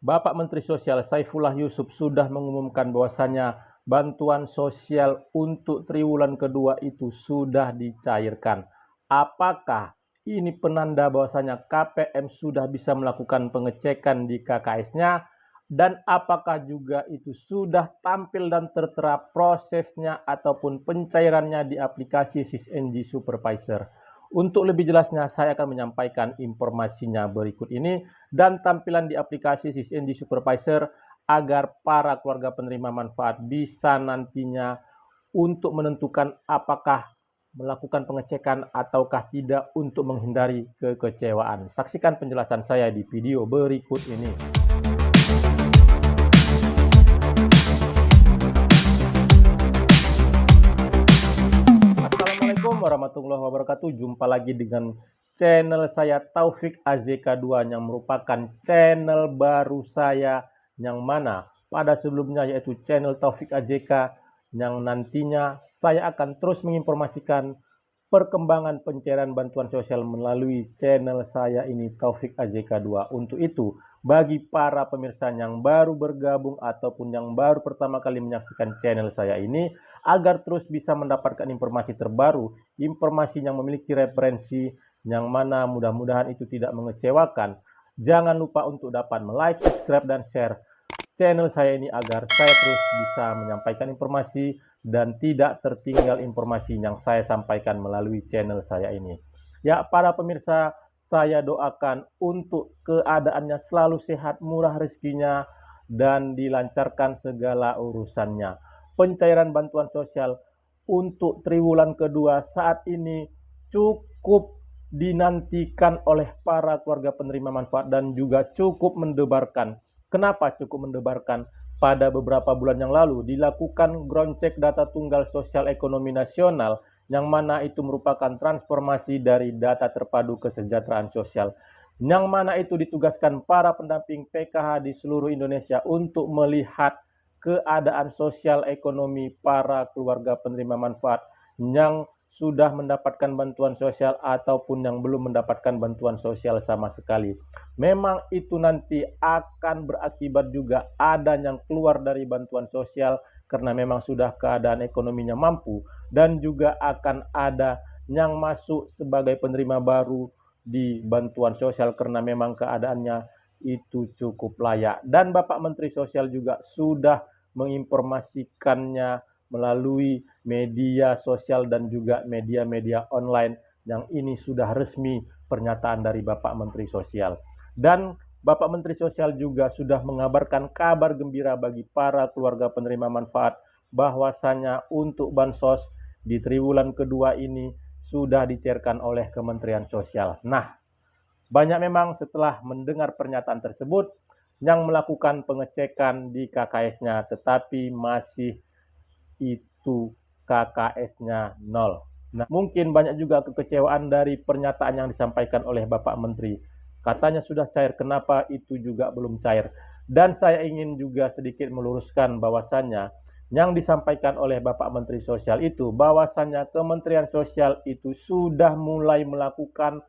Bapak Menteri Sosial Saifullah Yusuf sudah mengumumkan bahwasannya bantuan sosial untuk triwulan kedua itu sudah dicairkan. Apakah ini penanda bahwasanya KPM sudah bisa melakukan pengecekan di KKS-nya? Dan apakah juga itu sudah tampil dan tertera prosesnya ataupun pencairannya di aplikasi SysNG Supervisor? Untuk lebih jelasnya, saya akan menyampaikan informasinya berikut ini dan tampilan di aplikasi SysNG Supervisor agar para keluarga penerima manfaat bisa nantinya untuk menentukan apakah melakukan pengecekan ataukah tidak untuk menghindari kekecewaan. Saksikan penjelasan saya di video berikut ini. Assalamualaikum warahmatullahi wabarakatuh. Jumpa lagi dengan channel saya Taufik AZK2 yang merupakan channel baru saya yang mana pada sebelumnya yaitu channel Taufik AZK yang nantinya saya akan terus menginformasikan perkembangan pencairan bantuan sosial melalui channel saya ini Taufik AZK2. Untuk itu, bagi para pemirsa yang baru bergabung ataupun yang baru pertama kali menyaksikan channel saya ini, agar terus bisa mendapatkan informasi terbaru, informasi yang memiliki referensi yang mana mudah-mudahan itu tidak mengecewakan. Jangan lupa untuk dapat like, subscribe, dan share channel saya ini agar saya terus bisa menyampaikan informasi dan tidak tertinggal informasi yang saya sampaikan melalui channel saya ini. Ya, para pemirsa, saya doakan untuk keadaannya selalu sehat, murah rezekinya, dan dilancarkan segala urusannya. Pencairan bantuan sosial untuk triwulan kedua saat ini cukup dinantikan oleh para keluarga penerima manfaat dan juga cukup mendebarkan. Kenapa cukup mendebarkan? Pada beberapa bulan yang lalu dilakukan ground check data tunggal sosial ekonomi nasional yang mana itu merupakan transformasi dari data terpadu kesejahteraan sosial yang mana itu ditugaskan para pendamping PKH di seluruh Indonesia untuk melihat keadaan sosial ekonomi para keluarga penerima manfaat yang sudah mendapatkan bantuan sosial ataupun yang belum mendapatkan bantuan sosial sama sekali. Memang itu nanti akan berakibat juga ada yang keluar dari bantuan sosial karena memang sudah keadaan ekonominya mampu, dan juga akan ada yang masuk sebagai penerima baru di bantuan sosial karena memang keadaannya itu cukup layak. Dan Bapak Menteri Sosial juga sudah menginformasikannya melalui media sosial dan juga media-media online yang ini sudah resmi pernyataan dari Bapak Menteri Sosial. Dan Bapak Menteri Sosial juga sudah mengabarkan kabar gembira bagi para keluarga penerima manfaat bahwasanya untuk bansos di triwulan kedua ini sudah dicairkan oleh Kementerian Sosial. Nah, banyak memang setelah mendengar pernyataan tersebut yang melakukan pengecekan di KKS-nya tetapi masih itu KKS-nya 0. Nah, mungkin banyak juga kekecewaan dari pernyataan yang disampaikan oleh Bapak Menteri. Katanya sudah cair, kenapa itu juga belum cair? Dan saya ingin juga sedikit meluruskan bahwasannya yang disampaikan oleh Bapak Menteri Sosial itu bahwasannya Kementerian Sosial itu sudah mulai melakukan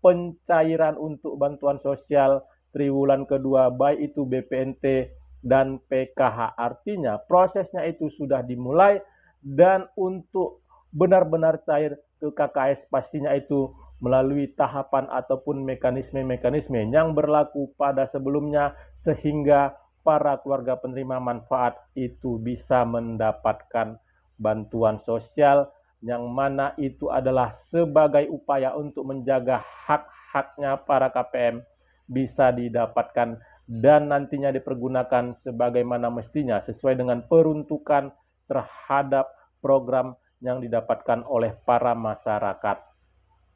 pencairan untuk bantuan sosial triwulan kedua, baik itu BPNT dan PKH. Artinya prosesnya itu sudah dimulai, dan untuk benar-benar cair ke KKS pastinya itu melalui tahapan ataupun mekanisme-mekanisme yang berlaku pada sebelumnya sehingga para keluarga penerima manfaat itu bisa mendapatkan bantuan sosial yang mana itu adalah sebagai upaya untuk menjaga hak-haknya para KPM bisa didapatkan dan nantinya dipergunakan sebagaimana mestinya sesuai dengan peruntukan terhadap program yang didapatkan oleh para masyarakat.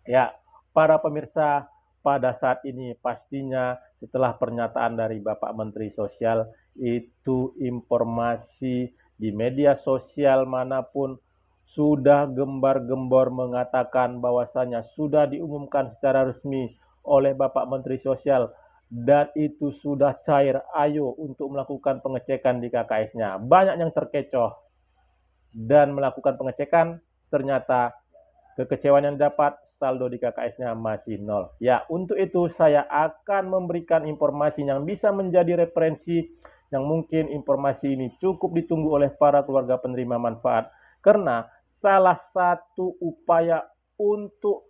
Ya, para pemirsa, pada saat ini pastinya setelah pernyataan dari Bapak Menteri Sosial itu informasi di media sosial manapun sudah gembar-gembor mengatakan bahwasanya sudah diumumkan secara resmi oleh Bapak Menteri Sosial dan itu sudah cair, ayo untuk melakukan pengecekan di KKS-nya. Banyak yang terkecoh dan melakukan pengecekan ternyata kekecewaan yang dapat, saldo di KKS-nya masih nol. Ya, untuk itu saya akan memberikan informasi yang bisa menjadi referensi, yang mungkin informasi ini cukup ditunggu oleh para keluarga penerima manfaat, karena salah satu upaya untuk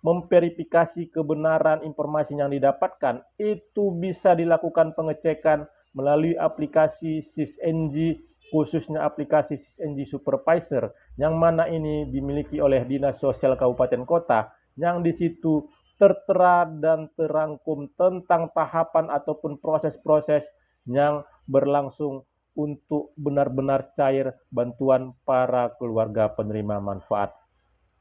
memverifikasi kebenaran informasi yang didapatkan itu bisa dilakukan pengecekan melalui aplikasi SysNG, khususnya aplikasi SysNG Supervisor, yang mana ini dimiliki oleh Dinas Sosial Kabupaten Kota, yang di situ tertera dan terangkum tentang tahapan ataupun proses-proses yang berlangsung untuk benar-benar cair bantuan para keluarga penerima manfaat.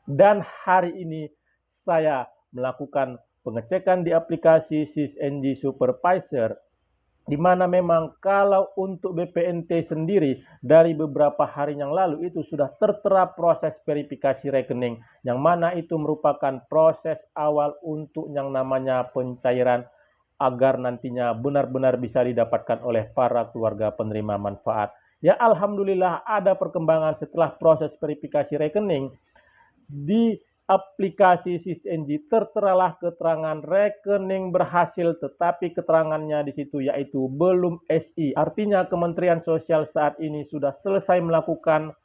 Dan hari ini saya melakukan pengecekan di aplikasi SysNG Supervisor, di mana memang kalau untuk BPNT sendiri dari beberapa hari yang lalu itu sudah tertera proses verifikasi rekening, yang mana itu merupakan proses awal untuk yang namanya pencairan agar nantinya benar-benar bisa didapatkan oleh para keluarga penerima manfaat. Ya, alhamdulillah ada perkembangan setelah proses verifikasi rekening. Di aplikasi SysNG terteralah keterangan rekening berhasil, tetapi keterangannya di situ yaitu belum SI. Artinya Kementerian Sosial saat ini sudah selesai melakukan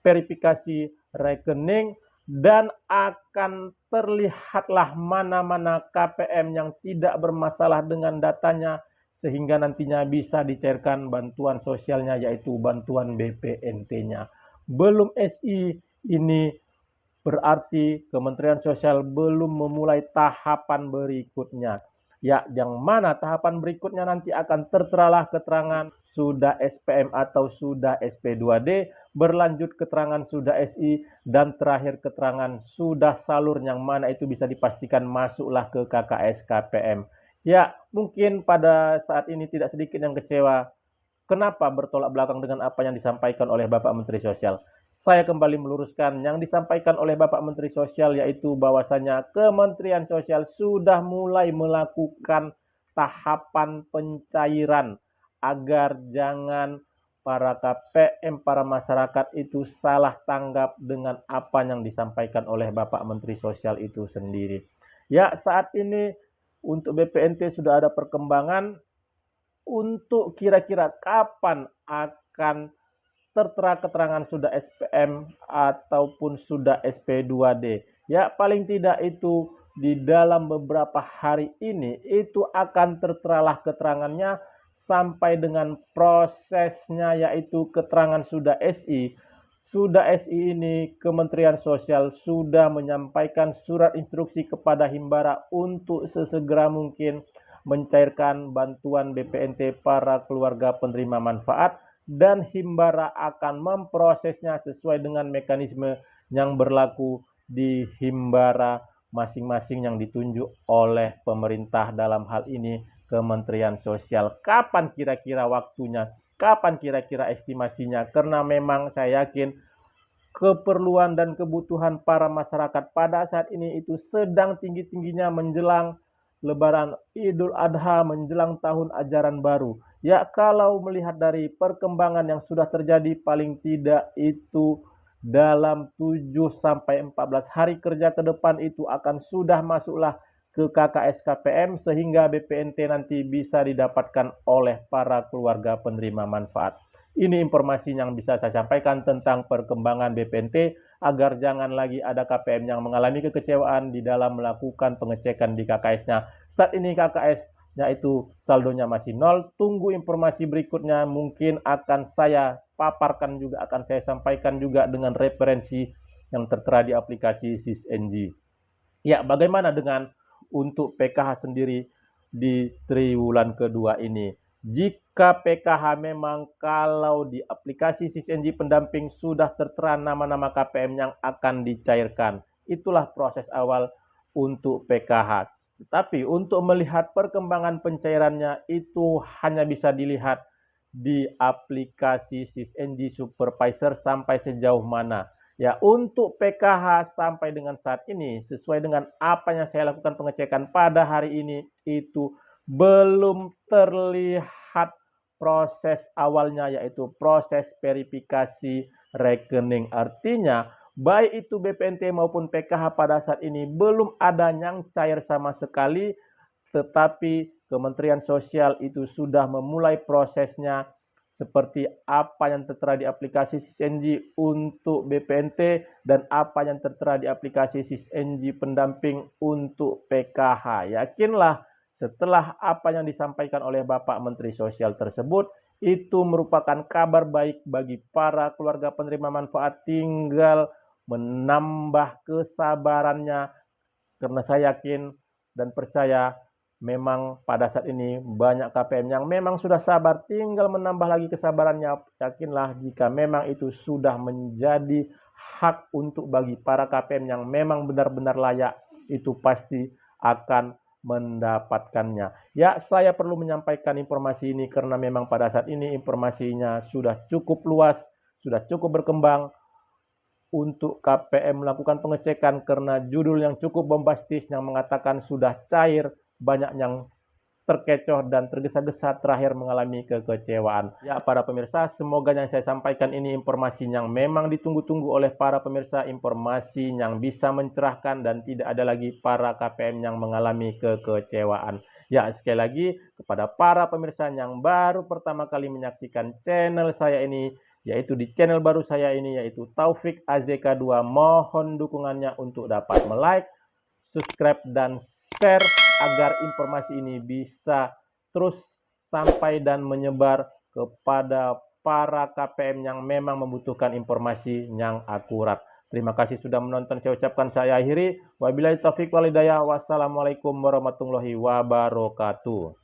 verifikasi rekening dan akan terlihatlah mana-mana KPM yang tidak bermasalah dengan datanya, sehingga nantinya bisa dicairkan bantuan sosialnya yaitu bantuan BPNT-nya. Belum SI ini berarti Kementerian Sosial belum memulai tahapan berikutnya. Ya, yang mana tahapan berikutnya nanti akan terteralah keterangan sudah SPM atau sudah SP2D, berlanjut keterangan sudah SI, dan terakhir keterangan sudah salur, yang mana itu bisa dipastikan masuklah ke KKS KPM. Ya, mungkin pada saat ini tidak sedikit yang kecewa. Kenapa bertolak belakang dengan apa yang disampaikan oleh Bapak Menteri Sosial? Saya kembali meluruskan yang disampaikan oleh Bapak Menteri Sosial, yaitu bahwasanya Kementerian Sosial sudah mulai melakukan tahapan pencairan agar jangan para KPM, para masyarakat itu salah tanggap dengan apa yang disampaikan oleh Bapak Menteri Sosial itu sendiri. Ya, saat ini untuk BPNT sudah ada perkembangan untuk kira-kira kapan akan tertera keterangan sudah SPM ataupun sudah SP2D. Ya, paling tidak itu di dalam beberapa hari ini itu akan terteralah keterangannya sampai dengan prosesnya, yaitu keterangan sudah SI. Sudah SI ini Kementerian Sosial sudah menyampaikan surat instruksi kepada Himbara untuk sesegera mungkin mencairkan bantuan BPNT para keluarga penerima manfaat, dan Himbara akan memprosesnya sesuai dengan mekanisme yang berlaku di Himbara masing-masing yang ditunjuk oleh pemerintah, dalam hal ini Kementerian Sosial. Kapan kira-kira waktunya? Kapan kira-kira estimasinya? Karena memang saya yakin keperluan dan kebutuhan para masyarakat pada saat ini itu sedang tinggi-tingginya menjelang Lebaran Idul Adha, menjelang tahun ajaran baru. Ya, kalau melihat dari perkembangan yang sudah terjadi, paling tidak itu dalam 7-14 hari kerja ke depan itu akan sudah masuklah ke KKS KPM, sehingga BPNT nanti bisa didapatkan oleh para keluarga penerima manfaat. Ini informasi yang bisa saya sampaikan tentang perkembangan BPNT, agar jangan lagi ada KPM yang mengalami kekecewaan di dalam melakukan pengecekan di KKS-nya. Saat ini KKS-nya itu saldonya masih nol. Tunggu informasi berikutnya, mungkin akan saya paparkan juga, akan saya sampaikan juga dengan referensi yang tertera di aplikasi SysNG. Ya, bagaimana dengan untuk PKH sendiri di triwulan kedua ini? Jika PKH memang kalau di aplikasi SysNG pendamping sudah tertera nama-nama KPM yang akan dicairkan, itulah proses awal untuk PKH. Tetapi untuk melihat perkembangan pencairannya itu hanya bisa dilihat di aplikasi SysNG Supervisor sampai sejauh mana. Ya, untuk PKH sampai dengan saat ini, sesuai dengan apa yang saya lakukan pengecekan pada hari ini, itu belum terlihat proses awalnya, yaitu proses verifikasi rekening. Artinya baik itu BPNT maupun PKH pada saat ini belum ada yang cair sama sekali, tetapi Kementerian Sosial itu sudah memulai prosesnya seperti apa yang tertera di aplikasi SISNG untuk BPNT dan apa yang tertera di aplikasi SISNG pendamping untuk PKH. Yakinlah setelah apa yang disampaikan oleh Bapak Menteri Sosial tersebut, itu merupakan kabar baik bagi para keluarga penerima manfaat, tinggal menambah kesabarannya karena saya yakin dan percaya memang pada saat ini banyak KPM yang memang sudah sabar, tinggal menambah lagi kesabarannya. Yakinlah jika memang itu sudah menjadi hak untuk bagi para KPM yang memang benar-benar layak, itu pasti akan mendapatkannya. Ya, saya perlu menyampaikan informasi ini karena memang pada saat ini informasinya sudah cukup luas, sudah cukup berkembang untuk KPM melakukan pengecekan karena judul yang cukup bombastis yang mengatakan sudah cair, banyak yang terkecoh dan tergesa-gesa terakhir mengalami kekecewaan. Ya, para pemirsa, semoga yang saya sampaikan ini informasi yang memang ditunggu-tunggu oleh para pemirsa, informasi yang bisa mencerahkan dan tidak ada lagi para KPM yang mengalami kekecewaan. Ya, sekali lagi kepada para pemirsa yang baru pertama kali menyaksikan channel saya ini, yaitu di channel baru saya ini, yaitu Taufik AZK2, mohon dukungannya untuk dapat like, subscribe, dan share agar informasi ini bisa terus sampai dan menyebar kepada para KPM yang memang membutuhkan informasi yang akurat. Terima kasih sudah menonton. Saya ucapkan saya akhiri. Wabillahi taufiq wal hidayah. Wassalamualaikum warahmatullahi wabarakatuh.